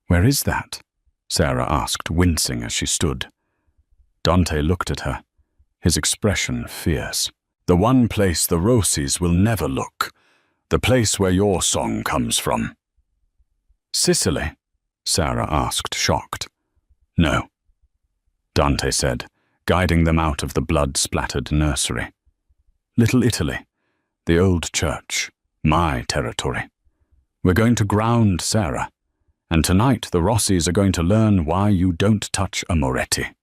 "Where is that?" Sarah asked, wincing as she stood. Dante looked at her, his expression fierce. "The one place the Rossis will never look. The place where your song comes from." "Sicily?" Sarah asked, shocked. "No," Dante said, guiding them out of the blood-splattered nursery. "Little Italy, the old church, my territory. We're going to ground Sarah, and tonight the Rossis are going to learn why you don't touch a Moretti."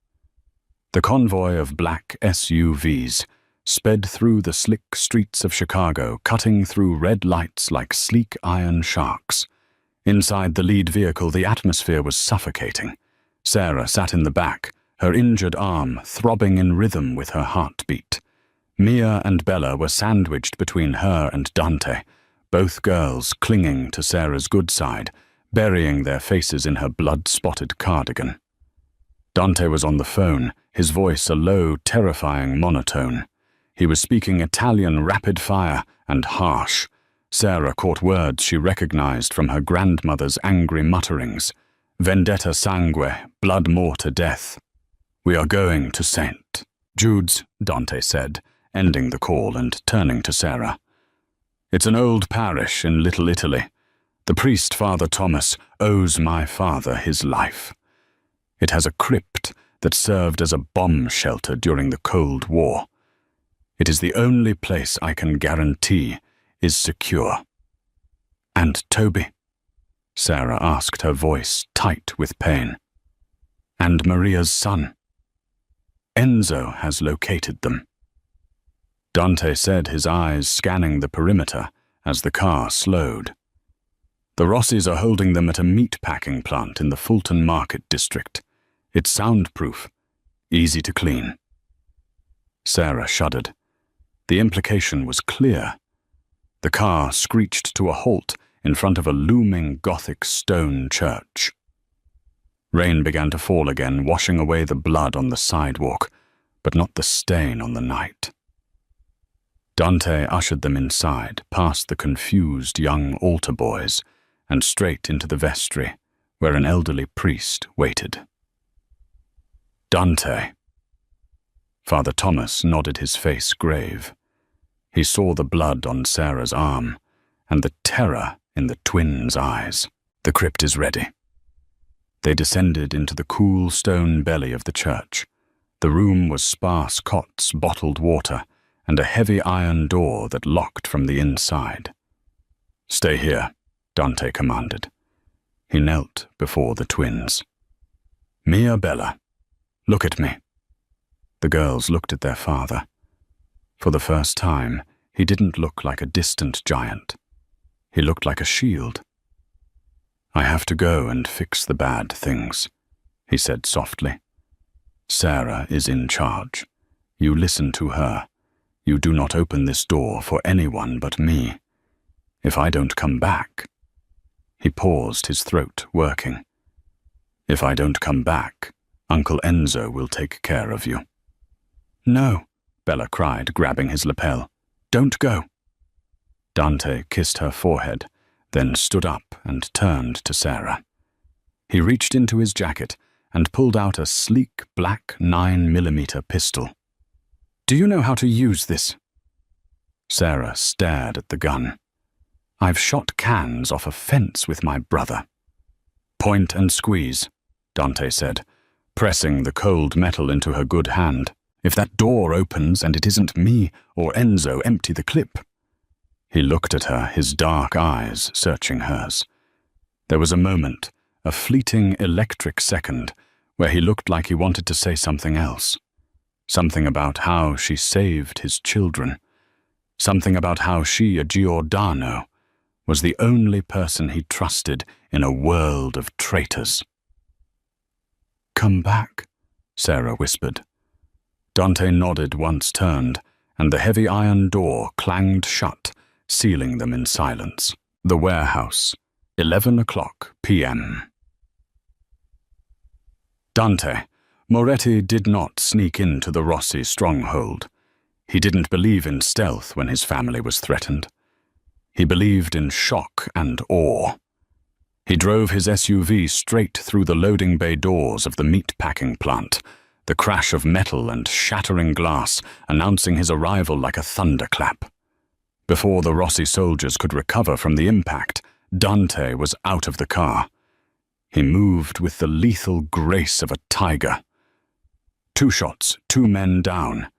The convoy of black SUVs sped through the slick streets of Chicago, cutting through red lights like sleek iron sharks. Inside the lead vehicle, the atmosphere was suffocating. Sarah sat in the back, her injured arm throbbing in rhythm with her heartbeat. Mia and Bella were sandwiched between her and Dante, both girls clinging to Sarah's good side, burying their faces in her blood-spotted cardigan. Dante was on the phone, his voice a low, terrifying monotone. He was speaking Italian rapid-fire and harsh. Sarah caught words she recognized from her grandmother's angry mutterings. "Vendetta sangue, blood more to death." "We are going to St. Jude's," Dante said, ending the call and turning to Sarah. "It's an old parish in Little Italy. The priest, Father Thomas, owes my father his life. It has a crypt that served as a bomb shelter during the Cold War. It is the only place I can guarantee is secure. And Toby? Sarah asked, her voice tight with pain. And Maria's son? Enzo has located them. Dante said, his eyes scanning the perimeter as the car slowed. The Rossis are holding them at a meat-packing plant in the Fulton Market district. It's soundproof, easy to clean. Sarah shuddered. The implication was clear. The car screeched to a halt in front of a looming Gothic stone church. Rain began to fall again, washing away the blood on the sidewalk, but not the stain on the night. Dante ushered them inside, past the confused young altar boys, and straight into the vestry, where an elderly priest waited. Dante. Father Thomas nodded, his face grave. He saw the blood on Sarah's arm, and the terror in the twins' eyes. The crypt is ready. They descended into the cool stone belly of the church. The room was sparse cots, bottled water, and a heavy iron door that locked from the inside. "Stay here," Dante commanded. He knelt before the twins. "Mia Bella, look at me." The girls looked at their father. For the first time, he didn't look like a distant giant. He looked like a shield. "I have to go and fix the bad things," he said softly. "Sarah is in charge. You listen to her. You do not open this door for anyone but me. If I don't come back—" He paused, his throat working. "If I don't come back, Uncle Enzo will take care of you." "No," Bella cried, grabbing his lapel. "Don't go." Dante kissed her forehead, then stood up and turned to Sarah. He reached into his jacket and pulled out a sleek black 9mm pistol. "Do you know how to use this?" Sarah stared at the gun. "I've shot cans off a fence with my brother." "Point and squeeze," Dante said, pressing the cold metal into her good hand. "If that door opens and it isn't me or Enzo, empty the clip." He looked at her, his dark eyes searching hers. There was a moment, a fleeting electric second, where he looked like he wanted to say something else. Something about how she saved his children. Something about how she, a Giordano, was the only person he trusted in a world of traitors. "Come back," Sarah whispered. Dante nodded, once turned, and the heavy iron door clanged shut, sealing them in silence. The warehouse, 11 p.m. Dante. Moretti did not sneak into the Rossi stronghold. He didn't believe in stealth when his family was threatened. He believed in shock and awe. He drove his SUV straight through the loading bay doors of the meat-packing plant, the crash of metal and shattering glass announcing his arrival like a thunderclap. Before the Rossi soldiers could recover from the impact, Dante was out of the car. He moved with the lethal grace of a tiger. 2 shots, 2 men down.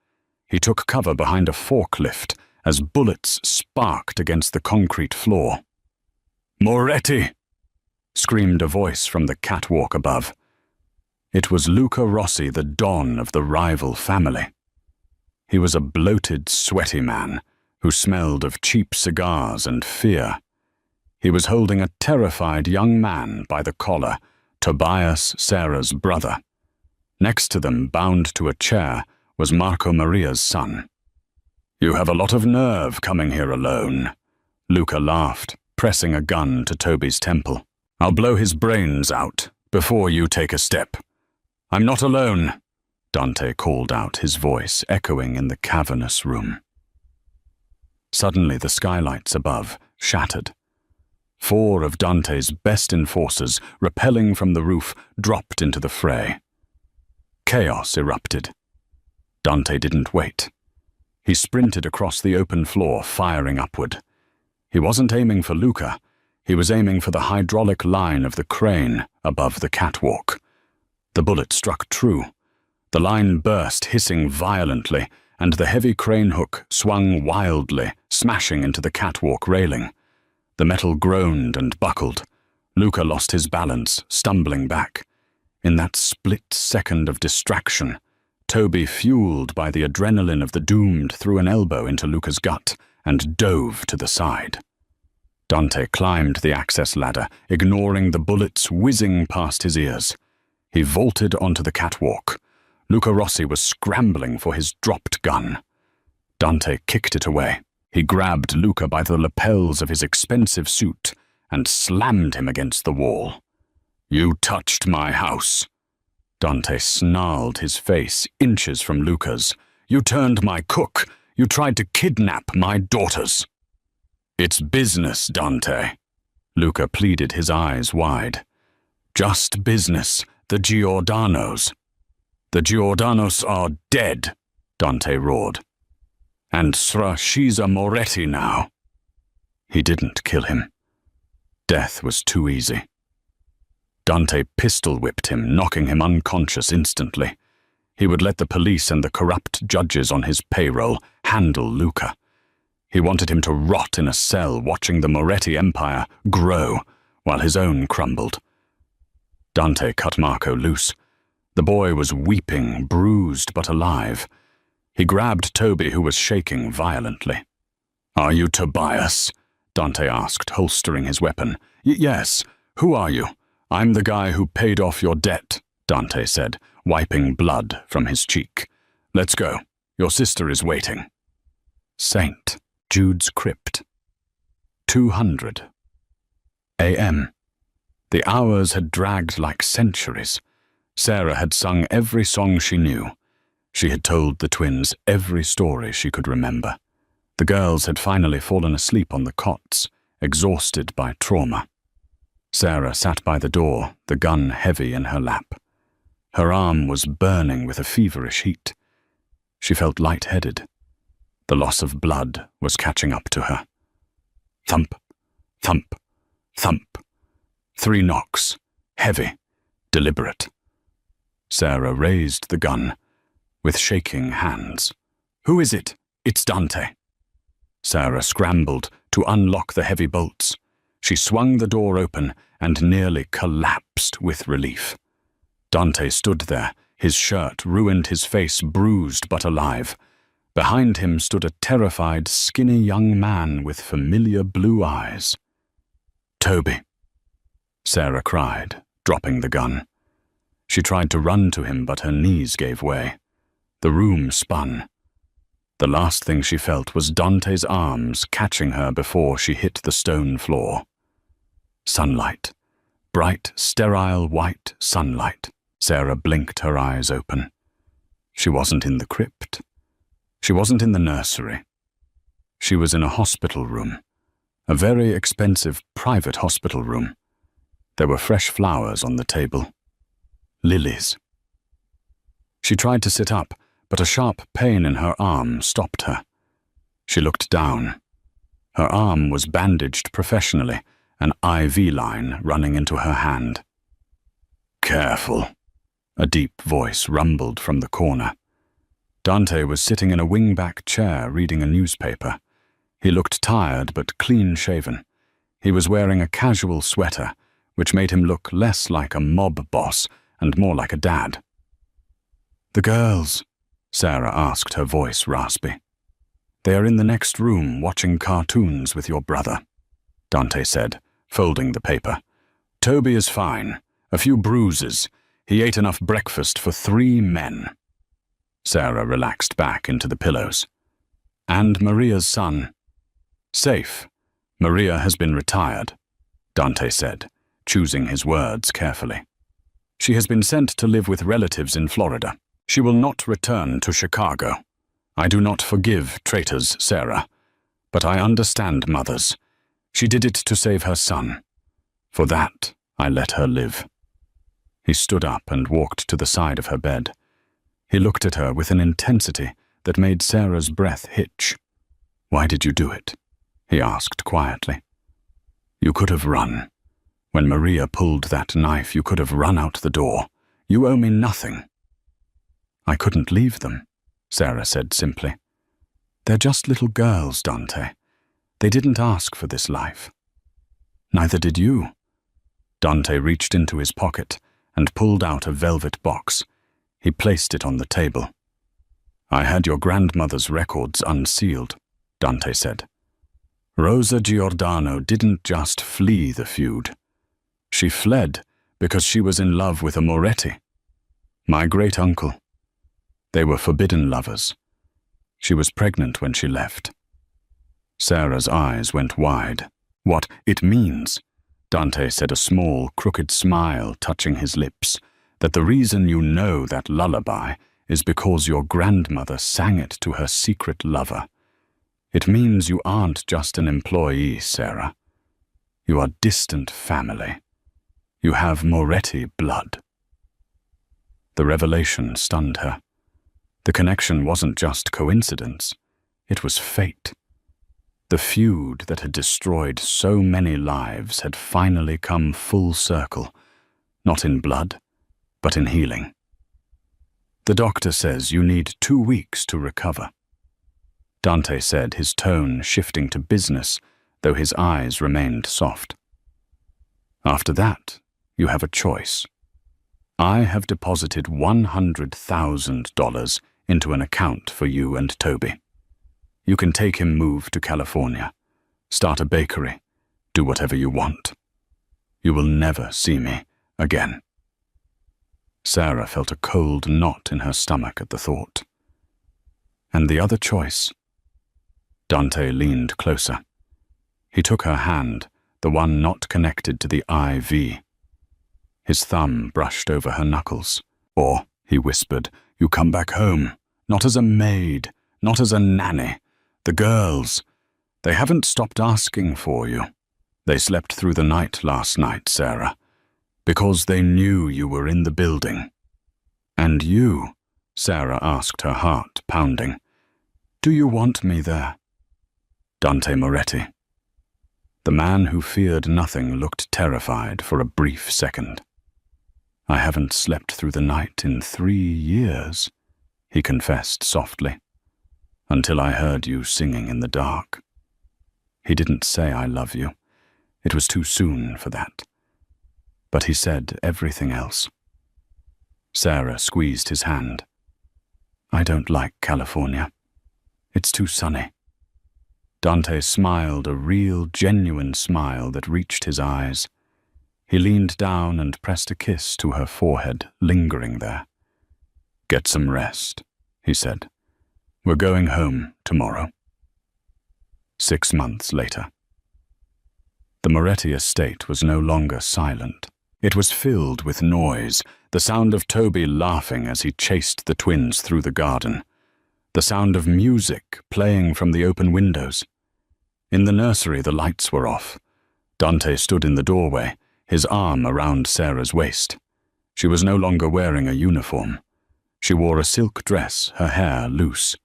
He took cover behind a forklift as bullets sparked against the concrete floor. "Moretti!" screamed a voice from the catwalk above. It was Luca Rossi, the don of the rival family. He was a bloated, sweaty man who smelled of cheap cigars and fear. He was holding a terrified young man by the collar, Tobias, Sarah's brother. Next to them, bound to a chair, was Marco Maria's son. "You have a lot of nerve coming here alone," Luca laughed, pressing a gun to Toby's temple. "I'll blow his brains out before you take a step." "I'm not alone," Dante called out, his voice echoing in the cavernous room. Suddenly the skylights above shattered. 4 of Dante's best enforcers, rappelling from the roof, dropped into the fray. Chaos erupted. Dante didn't wait. He sprinted across the open floor, firing upward. He wasn't aiming for Luca. He was aiming for the hydraulic line of the crane above the catwalk. The bullet struck true, The line burst, hissing violently, and the heavy crane hook swung wildly, smashing into the catwalk railing. The metal groaned and buckled. Luca lost his balance, stumbling back. In that split second of distraction, Toby, fueled by the adrenaline of the doomed, threw an elbow into Luca's gut and dove to the side. Dante climbed the access ladder, ignoring the bullets whizzing past his ears. He vaulted onto the catwalk. Luca Rossi was scrambling for his dropped gun. Dante kicked it away. He grabbed Luca by the lapels of his expensive suit and slammed him against the wall. "You touched my house." Dante snarled, his face inches from Luca's. "You turned my cook. You tried to kidnap my daughters." "It's business, Dante." Luca pleaded, his eyes wide. "Just business. The Giordanos." "The Giordanos are dead," Dante roared. "And she's a Moretti now." He didn't kill him. Death was too easy. Dante pistol-whipped him, knocking him unconscious instantly. He would let the police and the corrupt judges on his payroll handle Luca. He wanted him to rot in a cell watching the Moretti empire grow while his own crumbled. Dante cut Marco loose. The boy was weeping, bruised but alive. He grabbed Toby, who was shaking violently. "Are you Tobias?" Dante asked, holstering his weapon. Yes. Who are you?" "I'm the guy who paid off your debt," Dante said, wiping blood from his cheek. "Let's go. Your sister is waiting." St. Jude's Crypt. 200 a.m. The hours had dragged like centuries. Sarah had sung every song she knew. She had told the twins every story she could remember. The girls had finally fallen asleep on the cots, exhausted by trauma. Sarah sat by the door, the gun heavy in her lap. Her arm was burning with a feverish heat. She felt lightheaded. The loss of blood was catching up to her. Thump, thump, thump. 3 knocks, heavy, deliberate. Sarah raised the gun, with shaking hands. "Who is it?" "It's Dante." Sarah scrambled to unlock the heavy bolts. She swung the door open and nearly collapsed with relief. Dante stood there, his shirt ruined, his face bruised but alive. Behind him stood a terrified, skinny young man with familiar blue eyes. "Toby," Sarah cried, dropping the gun. She tried to run to him, but her knees gave way. The room spun. The last thing she felt was Dante's arms catching her before she hit the stone floor. Sunlight. Bright, sterile, white sunlight. Sarah blinked her eyes open. She wasn't in the crypt. She wasn't in the nursery. She was in a hospital room. A very expensive private hospital room. There were fresh flowers on the table. Lilies. She tried to sit up, but a sharp pain in her arm stopped her. She looked down. Her arm was bandaged professionally, an IV line running into her hand. "Careful," a deep voice rumbled from the corner. Dante was sitting in a wing-back chair reading a newspaper. He looked tired but clean-shaven. He was wearing a casual sweater, which made him look less like a mob boss and more like a dad. "The girls," Sarah asked, her voice raspy. "They are in the next room watching cartoons with your brother," Dante said, folding the paper. "Toby is fine. A few bruises. He ate enough breakfast for 3 men." Sarah relaxed back into the pillows. "And Maria's son?" "Safe. Maria has been retired," Dante said, choosing his words carefully. "She has been sent to live with relatives in Florida. She will not return to Chicago. I do not forgive traitors, Sarah, but I understand mothers. She did it to save her son. For that, I let her live." He stood up and walked to the side of her bed. He looked at her with an intensity that made Sarah's breath hitch. "Why did you do it?" he asked quietly. "You could have run. When Maria pulled that knife, you could have run out the door. You owe me nothing." I couldn't leave them, Sarah said simply. They're just little girls, Dante. They didn't ask for this life. Neither did you. Dante reached into his pocket and pulled out a velvet box. He placed it on the table. I had your grandmother's records unsealed, Dante said. Rosa Giordano didn't just flee the feud. She fled because she was in love with a Moretti, my great-uncle. They were forbidden lovers. She was pregnant when she left. Sarah's eyes went wide. What it means, Dante said, a small, crooked smile touching his lips, that the reason you know that lullaby is because your grandmother sang it to her secret lover. It means you aren't just an employee, Sarah. You are distant family. You have Moretti blood. The revelation stunned her. The connection wasn't just coincidence. It was fate. The feud that had destroyed so many lives had finally come full circle, not in blood, but in healing. The doctor says you need 2 weeks to recover, Dante said, his tone shifting to business, though his eyes remained soft. After that, you have a choice. I have deposited $100,000 into an account for you and Toby. You can take him move to California, start a bakery, do whatever you want. You will never see me again. Sarah felt a cold knot in her stomach at the thought. And the other choice? Dante leaned closer. He took her hand, the one not connected to the IV. His thumb brushed over her knuckles. Or, he whispered, you come back home, not as a maid, not as a nanny. The girls, they haven't stopped asking for you. They slept through the night last night, Sarah, because they knew you were in the building. And you, Sarah asked, her heart pounding, do you want me there? Dante Moretti. The man who feared nothing looked terrified for a brief second. I haven't slept through the night in 3 years, he confessed softly, until I heard you singing in the dark. He didn't say I love you. It was too soon for that. But he said everything else. Sarah squeezed his hand. I don't like California. It's too sunny. Dante smiled, a real, genuine smile that reached his eyes. He leaned down and pressed a kiss to her forehead, lingering there. Get some rest, he said. We're going home tomorrow. 6 months later. The Moretti estate was no longer silent. It was filled with noise, the sound of Toby laughing as he chased the twins through the garden, the sound of music playing from the open windows. In the nursery, the lights were off. Dante stood in the doorway, his arm around Sarah's waist. She was no longer wearing a uniform. She wore a silk dress, her hair loose.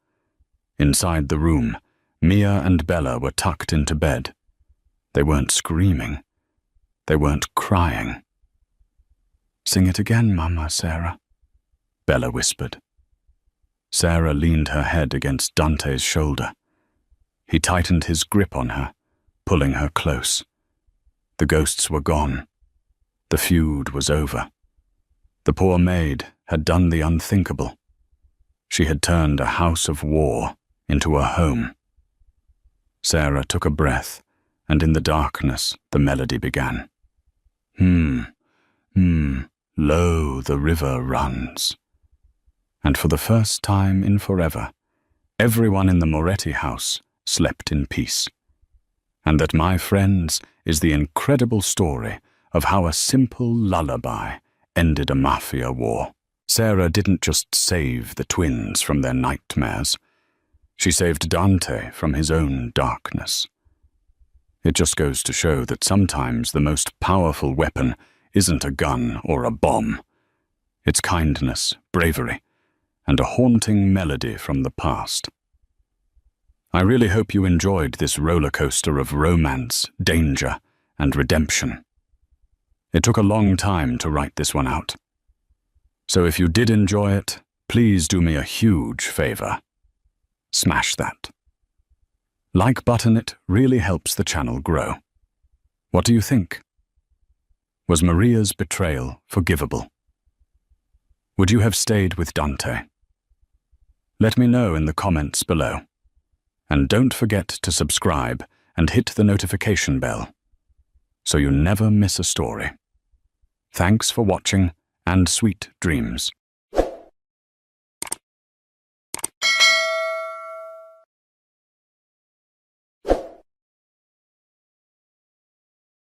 Inside the room, Mia and Bella were tucked into bed. They weren't screaming. They weren't crying. Sing it again, Mama, Sarah, Bella whispered. Sarah leaned her head against Dante's shoulder. He tightened his grip on her, pulling her close. The ghosts were gone. The feud was over. The poor maid had done the unthinkable. She had turned a house of war into a home. Sarah took a breath, and in the darkness the melody began. Lo, the river runs. And for the first time in forever, everyone in the Moretti house slept in peace. And that, my friends, is the incredible story of how a simple lullaby ended a mafia war. Sarah didn't just save the twins from their nightmares. She saved Dante from his own darkness. It just goes to show that sometimes the most powerful weapon isn't a gun or a bomb. It's kindness, bravery, and a haunting melody from the past. I really hope you enjoyed this roller coaster of romance, danger, and redemption. It took a long time to write this one out. So if you did enjoy it, please do me a huge favor. Smash that like button. It really helps the channel grow. What do you think? Was Maria's betrayal forgivable? Would you have stayed with Dante? Let me know in the comments below. And don't forget to subscribe and hit the notification bell so you never miss a story. Thanks for watching and sweet dreams.